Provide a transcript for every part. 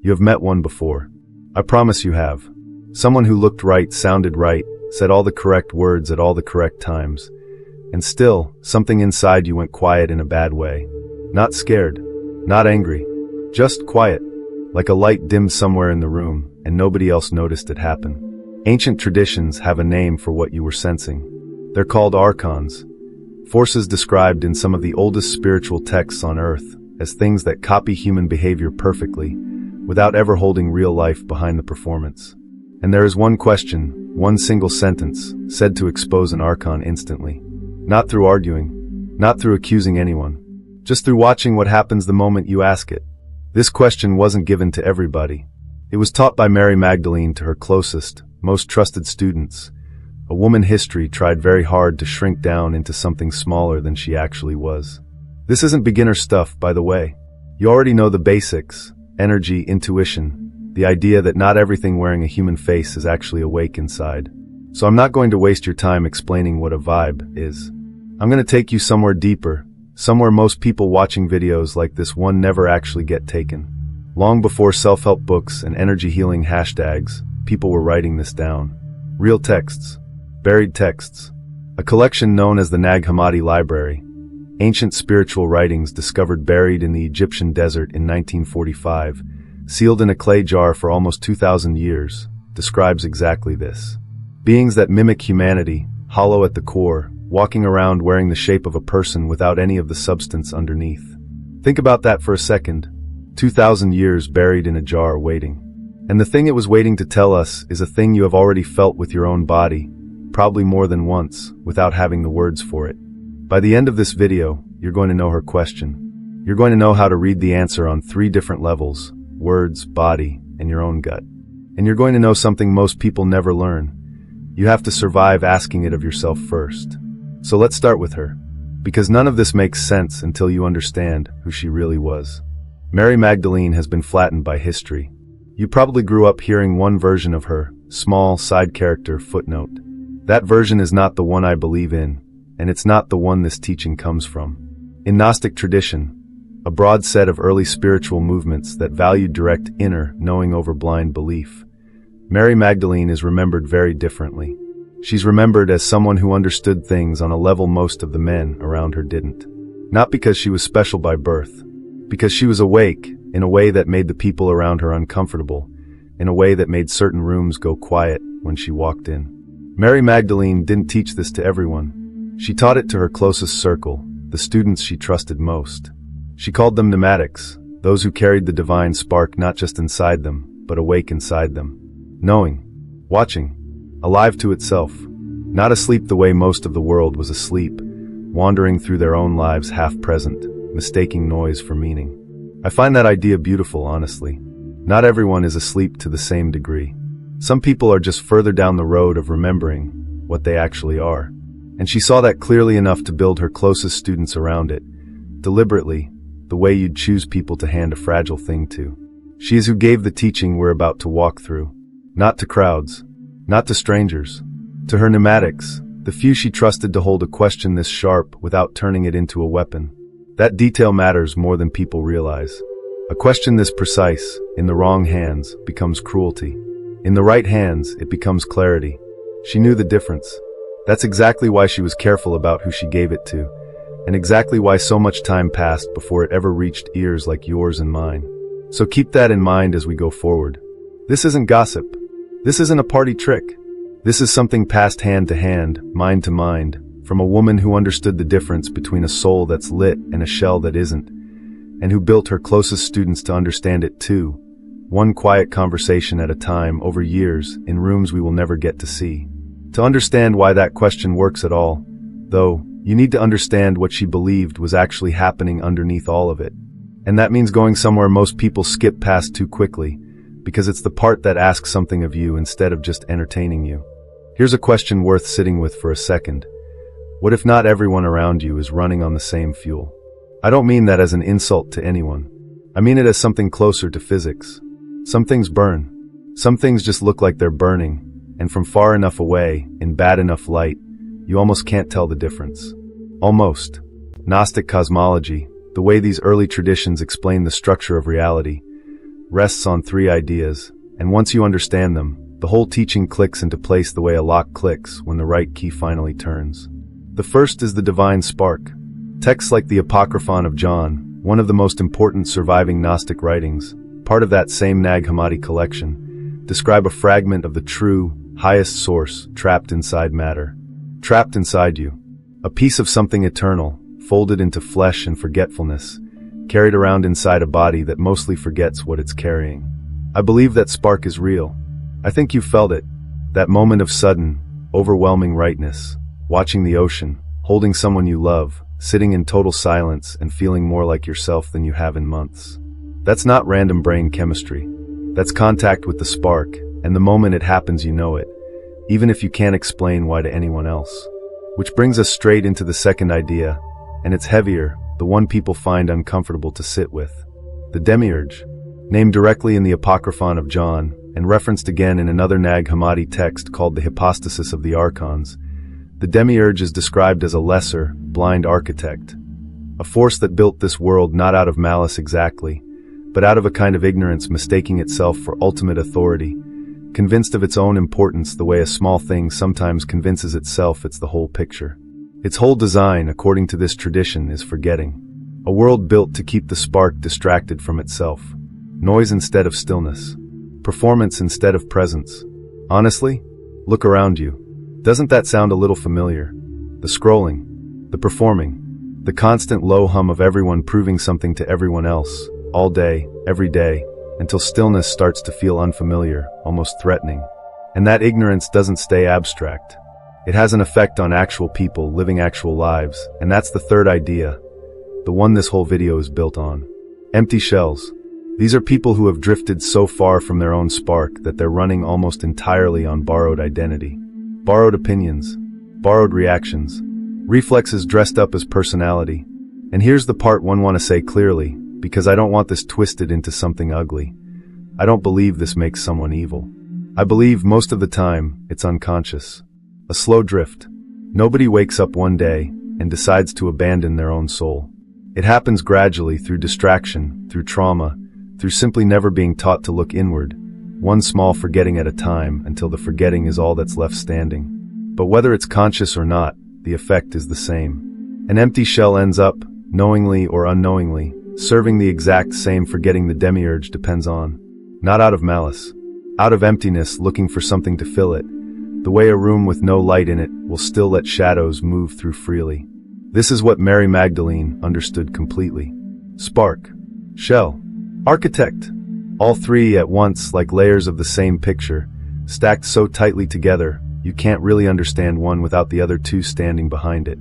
You have met one before. I promise you have. Someone who looked right, sounded right, said all the correct words at all the correct times. And still, something inside you went quiet in a bad way. Not scared. Not angry. Just quiet. Like a light dimmed somewhere in the room, and nobody else noticed it happen. Ancient traditions have a name for what you were sensing. They're called Archons. Forces described in some of the oldest spiritual texts on Earth as things that copy human behavior perfectly, without ever holding real life behind the performance. And there is one question, one single sentence, said to expose an Archon instantly. Not through arguing, not through accusing anyone, just through watching what happens the moment you ask it. This question wasn't given to everybody. It was taught by Mary Magdalene to her closest, most trusted students. A woman history tried very hard to shrink down into something smaller than she actually was. This isn't beginner stuff, by the way. You already know the basics: energy, intuition, the idea that not everything wearing a human face is actually awake inside. So I'm not going to waste your time explaining what a vibe is. I'm going to take you somewhere deeper, somewhere most people watching videos like this one never actually get taken. Long before self-help books and energy healing hashtags, people were writing this down. Real texts. Buried texts. A collection known as the Nag Hammadi Library. Ancient spiritual writings discovered buried in the Egyptian desert in 1945, sealed in a clay jar for almost 2,000 years, describes exactly this. Beings that mimic humanity, hollow at the core, walking around wearing the shape of a person without any of the substance underneath. Think about that for a second. 2,000 years buried in a jar waiting. And the thing it was waiting to tell us is a thing you have already felt with your own body, probably more than once, without having the words for it. By the end of this video, you're going to know her question. You're going to know how to read the answer on 3 different levels: words, body, and your own gut. And you're going to know something most people never learn. You have to survive asking it of yourself first. So let's start with her, because none of this makes sense until you understand who she really was. Mary Magdalene has been flattened by history. You probably grew up hearing one version of her, small side character footnote. That version is not the one I believe in, and it's not the one this teaching comes from. In Gnostic tradition, a broad set of early spiritual movements that valued direct inner knowing over blind belief, Mary Magdalene is remembered very differently. She's remembered as someone who understood things on a level most of the men around her didn't. Not because she was special by birth, because she was awake in a way that made the people around her uncomfortable, in a way that made certain rooms go quiet when she walked in. Mary Magdalene didn't teach this to everyone. She taught it to her closest circle, the students she trusted most. She called them Pneumatics, those who carried the divine spark not just inside them, but awake inside them. Knowing, watching, alive to itself, not asleep the way most of the world was asleep, wandering through their own lives half-present, mistaking noise for meaning. I find that idea beautiful, honestly. Not everyone is asleep to the same degree. Some people are just further down the road of remembering what they actually are. And she saw that clearly enough to build her closest students around it, deliberately, the way you'd choose people to hand a fragile thing to. She is who gave the teaching we're about to walk through. Not to crowds, not to strangers, to her pneumatics, the few she trusted to hold a question this sharp without turning it into a weapon. That detail matters more than people realize. A question this precise, in the wrong hands, becomes cruelty. In the right hands, it becomes clarity. She knew the difference. That's exactly why she was careful about who she gave it to, and exactly why so much time passed before it ever reached ears like yours and mine. So keep that in mind as we go forward. This isn't gossip. This isn't a party trick. This is something passed hand to hand, mind to mind, from a woman who understood the difference between a soul that's lit and a shell that isn't, and who built her closest students to understand it too, one quiet conversation at a time over years in rooms we will never get to see. To understand why that question works at all, though, you need to understand what she believed was actually happening underneath all of it. And that means going somewhere most people skip past too quickly, because it's the part that asks something of you instead of just entertaining you. Here's a question worth sitting with for a second. What if not everyone around you is running on the same fuel? I don't mean that as an insult to anyone. I mean it as something closer to physics. Some things burn. Some things just look like they're burning, and from far enough away, in bad enough light, you almost can't tell the difference. Almost. Gnostic cosmology, the way these early traditions explain the structure of reality, rests on three ideas, and once you understand them, the whole teaching clicks into place the way a lock clicks when the right key finally turns. The first is the divine spark. Texts like the Apocryphon of John, one of the most important surviving Gnostic writings, part of that same Nag Hammadi collection, describe a fragment of the true, highest source trapped inside matter. Trapped inside you. A piece of something eternal, folded into flesh and forgetfulness, carried around inside a body that mostly forgets what it's carrying. I believe that spark is real. I think you felt it. That moment of sudden, overwhelming rightness. Watching the ocean, holding someone you love, sitting in total silence and feeling more like yourself than you have in months. That's not random brain chemistry. That's contact with the spark, and the moment it happens you know it, even if you can't explain why to anyone else. Which brings us straight into the second idea, and it's heavier, the one people find uncomfortable to sit with. The demiurge, named directly in the Apocryphon of John, and referenced again in another Nag Hammadi text called the Hypostasis of the Archons. The demiurge is described as a lesser, blind architect, a force that built this world not out of malice exactly, but out of a kind of ignorance mistaking itself for ultimate authority, convinced of its own importance the way a small thing sometimes convinces itself it's the whole picture. Its whole design, according to this tradition, is forgetting. A world built to keep the spark distracted from itself. Noise instead of stillness. Performance instead of presence. Honestly, look around you. Doesn't that sound a little familiar? The scrolling, the performing, the constant low hum of everyone proving something to everyone else, all day, every day, until stillness starts to feel unfamiliar, almost threatening. And that ignorance doesn't stay abstract. It has an effect on actual people living actual lives, and that's the third idea, the one this whole video is built on. Empty shells. These are people who have drifted so far from their own spark that they're running almost entirely on borrowed identity. Borrowed opinions, borrowed reactions, reflexes dressed up as personality. And here's the part one want to say clearly, because I don't want this twisted into something ugly. I don't believe this makes someone evil. I believe most of the time, it's unconscious. A slow drift. Nobody wakes up one day and decides to abandon their own soul. It happens gradually through distraction, through trauma, through simply never being taught to look inward, one small forgetting at a time until the forgetting is all that's left standing. But whether it's conscious or not, the effect is the same. An empty shell ends up, knowingly or unknowingly, serving the exact same forgetting the demiurge depends on. Not out of malice. Out of emptiness looking for something to fill it. The way a room with no light in it will still let shadows move through freely. This is what Mary Magdalene understood completely. Spark. Shell. Architect. All three at once like layers of the same picture, stacked so tightly together, you can't really understand one without the other two standing behind it.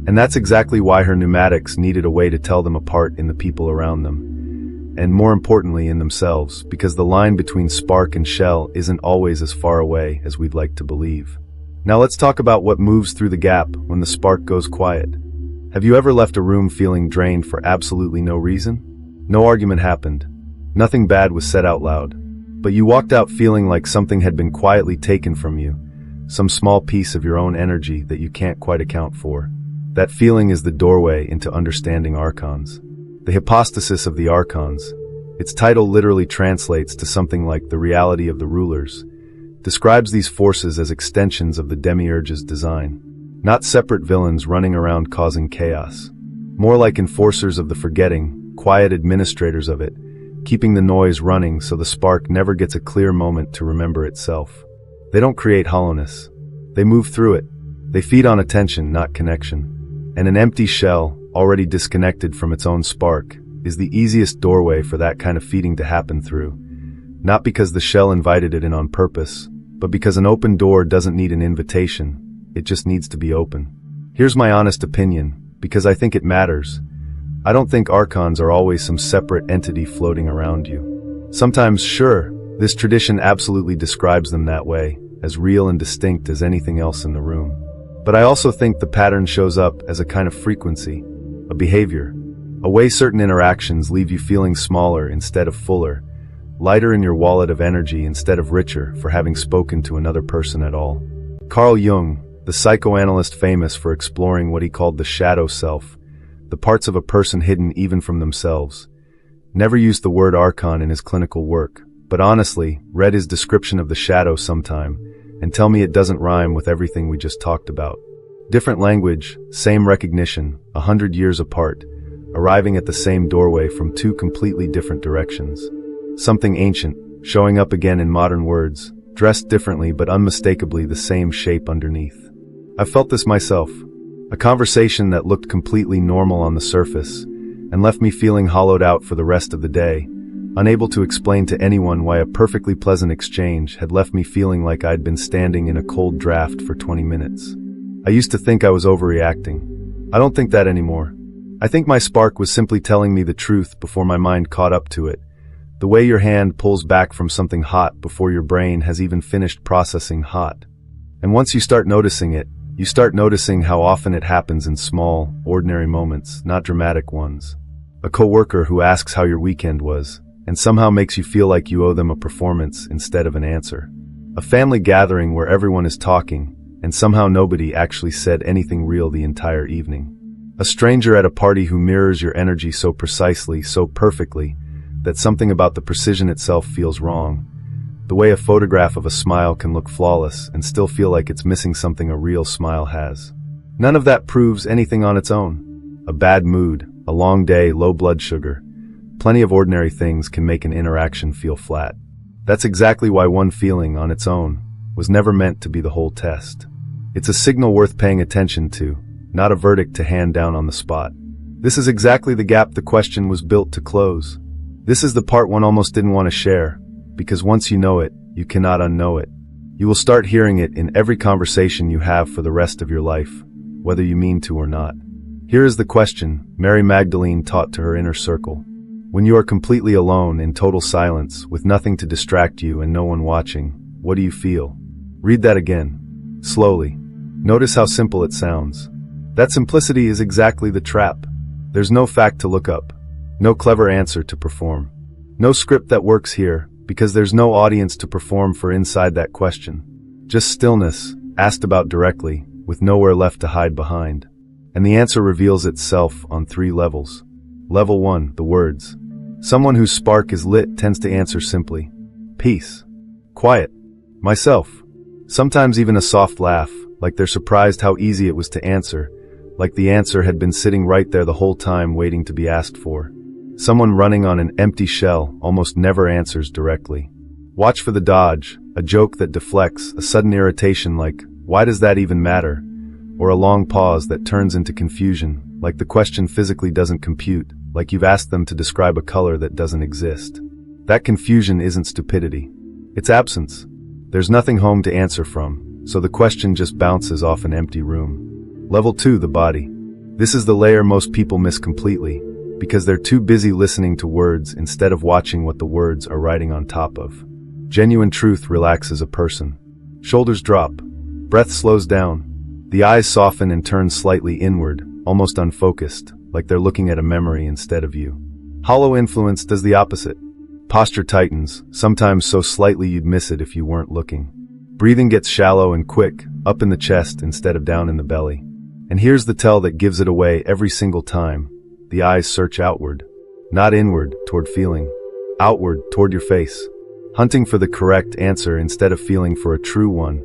And that's exactly why her pneumatics needed a way to tell them apart in the people around them. And more importantly in themselves, because the line between spark and shell isn't always as far away as we'd like to believe. Now let's talk about what moves through the gap when the spark goes quiet. Have you ever left a room feeling drained for absolutely no reason? No argument happened. Nothing bad was said out loud. But you walked out feeling like something had been quietly taken from you, some small piece of your own energy that you can't quite account for. That feeling is the doorway into understanding Archons. The Hypostasis of the Archons. Its title literally translates to something like the reality of the rulers, describes these forces as extensions of the demiurge's design. Not separate villains running around causing chaos. More like enforcers of the forgetting, quiet administrators of it, keeping the noise running so the spark never gets a clear moment to remember itself. They don't create hollowness. They move through it. They feed on attention, not connection. And an empty shell, already disconnected from its own spark, is the easiest doorway for that kind of feeding to happen through. Not because the shell invited it in on purpose, but because an open door doesn't need an invitation, it just needs to be open. Here's my honest opinion, because I think it matters. I don't think Archons are always some separate entity floating around you. Sometimes, sure, this tradition absolutely describes them that way, as real and distinct as anything else in the room. But I also think the pattern shows up as a kind of frequency, a behavior, a way certain interactions leave you feeling smaller instead of fuller, lighter in your wallet of energy instead of richer for having spoken to another person at all. Carl Jung, the psychoanalyst famous for exploring what he called the shadow self, the parts of a person hidden even from themselves, Never used the word Archon in his clinical work, but honestly, read his description of the shadow sometime, and tell me it doesn't rhyme with everything we just talked about. Different language, same recognition, 100 years apart, arriving at the same doorway from two completely different directions. Something ancient, showing up again in modern words, dressed differently but unmistakably the same shape underneath. I've felt this myself. A conversation that looked completely normal on the surface, and left me feeling hollowed out for the rest of the day, unable to explain to anyone why a perfectly pleasant exchange had left me feeling like I'd been standing in a cold draft for 20 minutes. I used to think I was overreacting. I don't think that anymore. I think my spark was simply telling me the truth before my mind caught up to it. The way your hand pulls back from something hot before your brain has even finished processing hot. And once you start noticing it, you start noticing how often it happens in small, ordinary moments, not dramatic ones. A coworker who asks how your weekend was, and somehow makes you feel like you owe them a performance instead of an answer. A family gathering where everyone is talking, and somehow nobody actually said anything real the entire evening. A stranger at a party who mirrors your energy so precisely, so perfectly, that something about the precision itself feels wrong. The way a photograph of a smile can look flawless and still feel like it's missing something a real smile has. None of that proves anything on its own. A bad mood, a long day, low blood sugar. Plenty of ordinary things can make an interaction feel flat. That's exactly why one feeling on its own was never meant to be the whole test. It's a signal worth paying attention to, not a verdict to hand down on the spot. This is exactly the gap the question was built to close. This is the part one almost didn't want to share, because once you know it, you cannot unknow it. You will start hearing it in every conversation you have for the rest of your life, whether you mean to or not. Here is the question Mary Magdalene taught to her inner circle. When you are completely alone in total silence, with nothing to distract you and no one watching, what do you feel? Read that again. Slowly. Notice how simple it sounds. That simplicity is exactly the trap. There's no fact to look up. No clever answer to perform. No script that works here, because there's no audience to perform for inside that question. Just stillness, asked about directly, with nowhere left to hide behind. And the answer reveals itself on 3 levels. Level 1, the words. Someone whose spark is lit tends to answer simply. Peace. Quiet. Myself. Sometimes even a soft laugh, like they're surprised how easy it was to answer, like the answer had been sitting right there the whole time waiting to be asked for. Someone running on an empty shell almost never answers directly. Watch for the dodge, a joke that deflects, a sudden irritation like, why does that even matter? Or a long pause that turns into confusion, like the question physically doesn't compute, like you've asked them to describe a color that doesn't exist. That confusion isn't stupidity. It's absence. There's nothing home to answer from, so the question just bounces off an empty room. Level 2, the body. This is the layer most people miss completely, because they're too busy listening to words instead of watching what the words are writing on top of. Genuine truth relaxes a person. Shoulders drop. Breath slows down. The eyes soften and turn slightly inward, almost unfocused, like they're looking at a memory instead of you. Hollow influence does the opposite. Posture tightens, sometimes so slightly you'd miss it if you weren't looking. Breathing gets shallow and quick, up in the chest instead of down in the belly. And here's the tell that gives it away every single time. The eyes search outward. Not inward, toward feeling. Outward, toward your face. Hunting for the correct answer instead of feeling for a true one.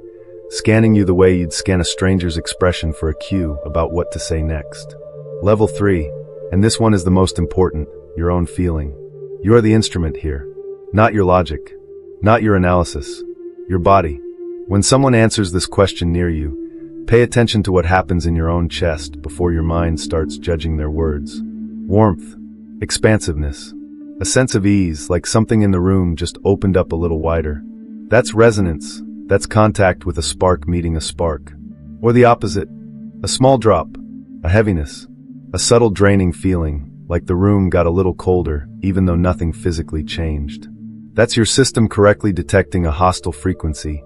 Scanning you the way you'd scan a stranger's expression for a cue about what to say next. Level 3, and this one is the most important, your own feeling. You are the instrument here. Not your logic. Not your analysis. Your body. When someone answers this question near you, pay attention to what happens in your own chest before your mind starts judging their words. Warmth. Expansiveness. A sense of ease, like something in the room just opened up a little wider. That's resonance. That's contact with a spark meeting a spark. Or the opposite. A small drop. A heaviness. A subtle draining feeling, like the room got a little colder, even though nothing physically changed. That's your system correctly detecting a hostile frequency,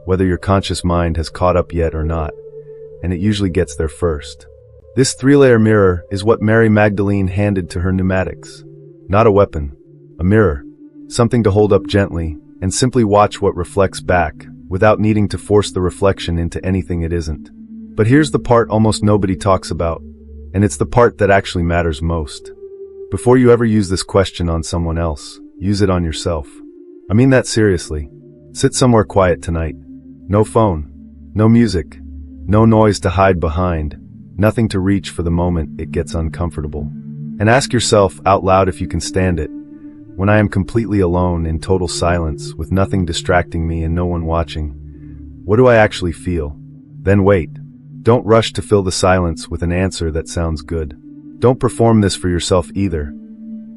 whether your conscious mind has caught up yet or not, and it usually gets there first. This 3-layer mirror is what Mary Magdalene handed to her Pneumatics. Not a weapon. A mirror. Something to hold up gently, and simply watch what reflects back, without needing to force the reflection into anything it isn't. But here's the part almost nobody talks about, and it's the part that actually matters most. Before you ever use this question on someone else, use it on yourself. I mean that seriously. Sit somewhere quiet tonight. No phone, no music, no noise to hide behind, nothing to reach for the moment it gets uncomfortable. And ask yourself out loud if you can stand it. When I am completely alone in total silence with nothing distracting me and no one watching, what do I actually feel? Then wait. Don't rush to fill the silence with an answer that sounds good. Don't perform this for yourself either.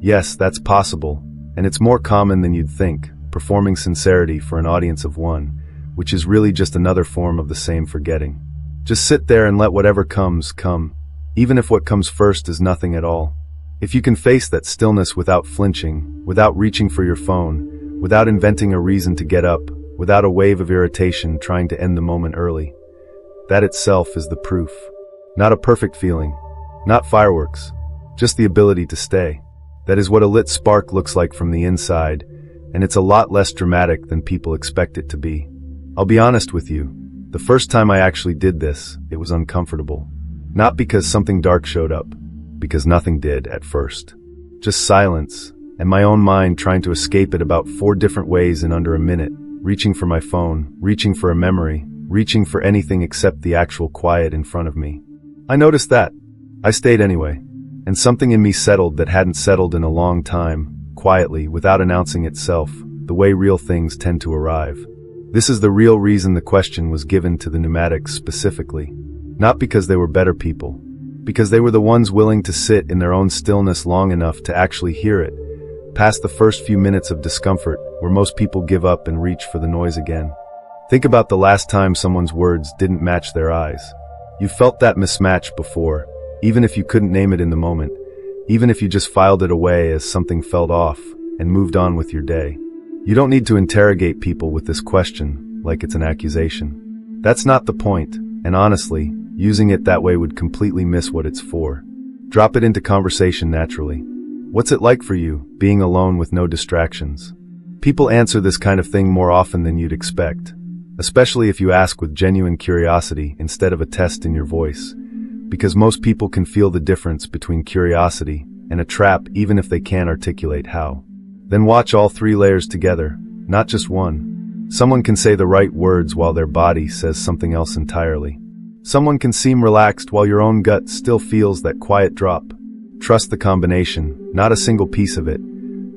Yes, that's possible, and it's more common than you'd think, performing sincerity for an audience of one, which is really just another form of the same forgetting. Just sit there and let whatever comes, come, even if what comes first is nothing at all. If you can face that stillness without flinching, without reaching for your phone, without inventing a reason to get up, without a wave of irritation trying to end the moment early, that itself is the proof. Not a perfect feeling, not fireworks, just the ability to stay. That is what a lit spark looks like from the inside, and it's a lot less dramatic than people expect it to be. I'll be honest with you, the first time I actually did this, it was uncomfortable. Not because something dark showed up, because nothing did at first. Just silence, and my own mind trying to escape it about 4 different ways in under a minute, reaching for my phone, reaching for a memory, reaching for anything except the actual quiet in front of me. I noticed that. I stayed anyway, and something in me settled that hadn't settled in a long time, quietly, without announcing itself, the way real things tend to arrive. This is the real reason the question was given to the Pneumatics specifically. Not because they were better people, because they were the ones willing to sit in their own stillness long enough to actually hear it, past the first few minutes of discomfort where most people give up and reach for the noise again. Think about the last time someone's words didn't match their eyes. You felt that mismatch before, even if you couldn't name it in the moment, even if you just filed it away as something felt off and moved on with your day. You don't need to interrogate people with this question like it's an accusation. That's not the point, and honestly, using it that way would completely miss what it's for. Drop it into conversation naturally. What's it like for you, being alone with no distractions? People answer this kind of thing more often than you'd expect, especially if you ask with genuine curiosity instead of a test in your voice, because most people can feel the difference between curiosity and a trap even if they can't articulate how. Then watch all 3 layers together, not just one. Someone can say the right words while their body says something else entirely. Someone can seem relaxed while your own gut still feels that quiet drop. Trust the combination, not a single piece of it,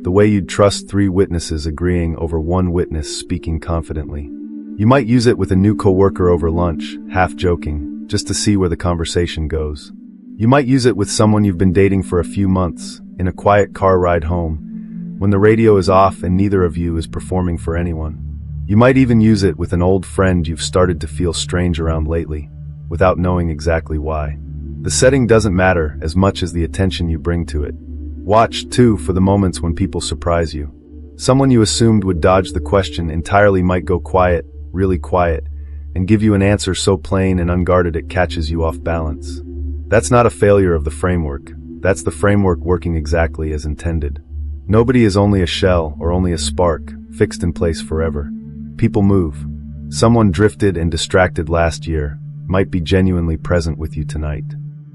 the way you'd trust 3 witnesses agreeing over 1 witness speaking confidently. You might use it with a new coworker over lunch, half joking, just to see where the conversation goes. You might use it with someone you've been dating for a few months, in a quiet car ride home, when the radio is off and neither of you is performing for anyone. You might even use it with an old friend you've started to feel strange around lately, without knowing exactly why. The setting doesn't matter as much as the attention you bring to it. Watch, too, for the moments when people surprise you. Someone you assumed would dodge the question entirely might go quiet, really quiet, and give you an answer so plain and unguarded it catches you off balance. That's not a failure of the framework. That's the framework working exactly as intended. Nobody is only a shell or only a spark, fixed in place forever. People move. Someone drifted and distracted last year might be genuinely present with you tonight.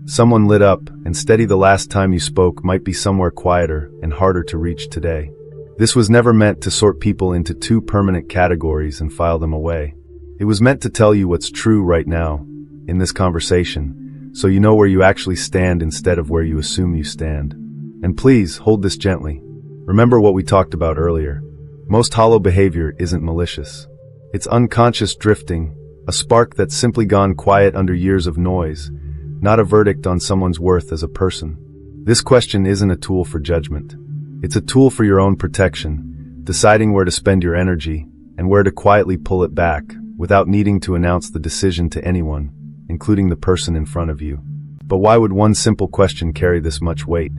Someone lit up and steady the last time you spoke might be somewhere quieter and harder to reach today. This was never meant to sort people into 2 permanent categories and file them away. It was meant to tell you what's true right now, in this conversation, so you know where you actually stand instead of where you assume you stand. And please, hold this gently. Remember what we talked about earlier. Most hollow behavior isn't malicious. It's unconscious drifting, a spark that's simply gone quiet under years of noise, not a verdict on someone's worth as a person. This question isn't a tool for judgment. It's a tool for your own protection, deciding where to spend your energy and where to quietly pull it back without needing to announce the decision to anyone, including the person in front of you. But why would one simple question carry this much weight?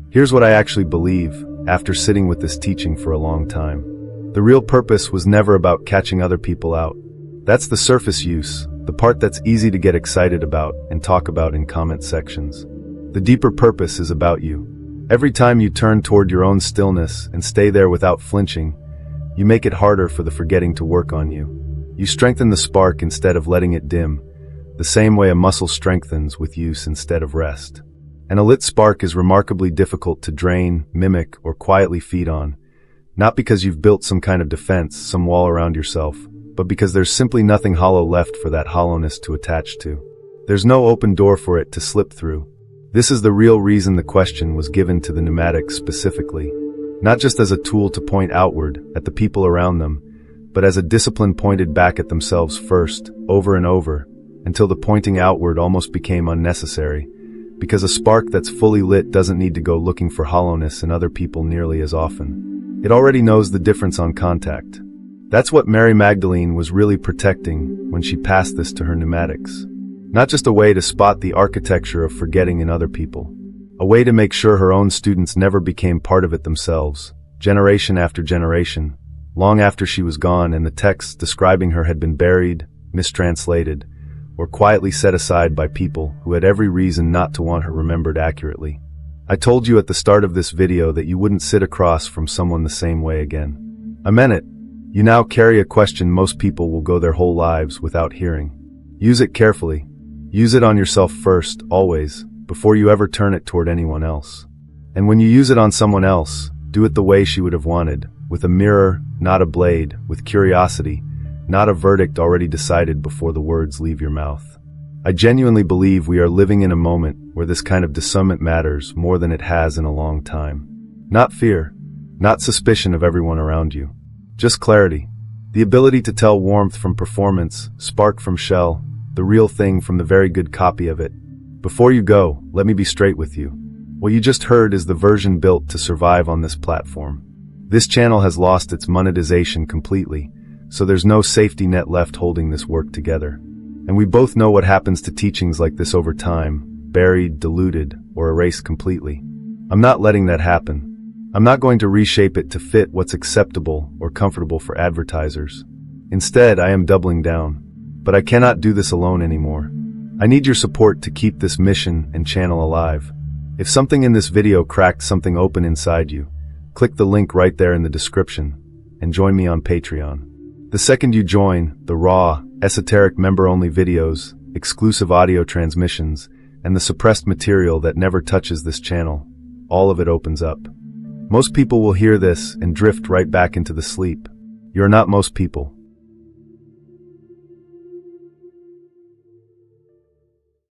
Here's what I actually believe after sitting with this teaching for a long time. The real purpose was never about catching other people out. That's the surface use, the part that's easy to get excited about and talk about in comment sections. The deeper purpose is about you. Every time you turn toward your own stillness and stay there without flinching, you make it harder for the forgetting to work on you. You strengthen the spark instead of letting it dim, the same way a muscle strengthens with use instead of rest. And a lit spark is remarkably difficult to drain, mimic, or quietly feed on. Not because you've built some kind of defense, some wall around yourself, but because there's simply nothing hollow left for that hollowness to attach to. There's no open door for it to slip through. This is the real reason the question was given to the Pneumatics specifically. Not just as a tool to point outward, at the people around them, but as a discipline pointed back at themselves first, over and over, until the pointing outward almost became unnecessary, because a spark that's fully lit doesn't need to go looking for hollowness in other people nearly as often. It already knows the difference on contact. That's what Mary Magdalene was really protecting when she passed this to her Pneumatics. Not just a way to spot the architecture of forgetting in other people. A way to make sure her own students never became part of it themselves, generation after generation, long after she was gone and the texts describing her had been buried, mistranslated, or quietly set aside by people who had every reason not to want her remembered accurately. I told you at the start of this video that you wouldn't sit across from someone the same way again. I meant it. You now carry a question most people will go their whole lives without hearing. Use it carefully. Use it on yourself first, always, before you ever turn it toward anyone else. And when you use it on someone else, do it the way she would have wanted, with a mirror, not a blade, with curiosity, not a verdict already decided before the words leave your mouth. I genuinely believe we are living in a moment where this kind of discernment matters more than it has in a long time. Not fear, not suspicion of everyone around you. Just clarity. The ability to tell warmth from performance, spark from shell, the real thing from the very good copy of it. Before you go, let me be straight with you. What you just heard is the version built to survive on this platform. This channel has lost its monetization completely, so there's no safety net left holding this work together. And we both know what happens to teachings like this over time, buried, diluted, or erased completely. I'm not letting that happen. I'm not going to reshape it to fit what's acceptable or comfortable for advertisers. Instead, I am doubling down. But I cannot do this alone anymore. I need your support to keep this mission and channel alive. If something in this video cracked something open inside you, click the link right there in the description and join me on Patreon. The second you join, the raw, esoteric member-only videos, exclusive audio transmissions, and the suppressed material that never touches this channel, all of it opens up. Most people will hear this and drift right back into the sleep. You're not most people.